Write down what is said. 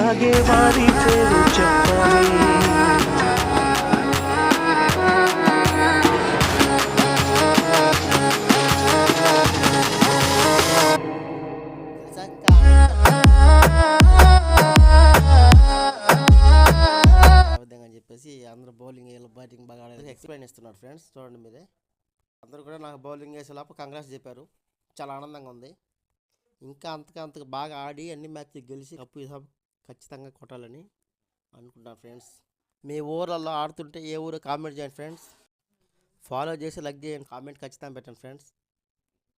అలాగే వారి పేరు చెప్పాలి. అని చెప్పేసి అందరూ బౌలింగ్ బ్యాటింగ్ బాగా ఆడేది ఎక్స్ప్లెయిన్ ఇస్తున్నారు ఫ్రెండ్స్. చూడండి మీరే, అందరూ కూడా నాకు బౌలింగ్ వేసే లోపల కంగ్రాట్స్ చెప్పారు. చాలా ఆనందంగా ఉంది. ఇంకా అంతగా బాగా ఆడి అన్ని మ్యాచ్లు గెలిచి కప్పు ఖచ్చితంగా కొట్టాలని అనుకుంటున్నాను ఫ్రెండ్స్. మీ ఊర్లలో ఆడుతుంటే ఏ ఊరు కామెంట్ చేయండి ఫ్రెండ్స్. ఫాలో చేసి లైక్ చేయండి, కామెంట్ ఖచ్చితంగా పెట్టండి ఫ్రెండ్స్.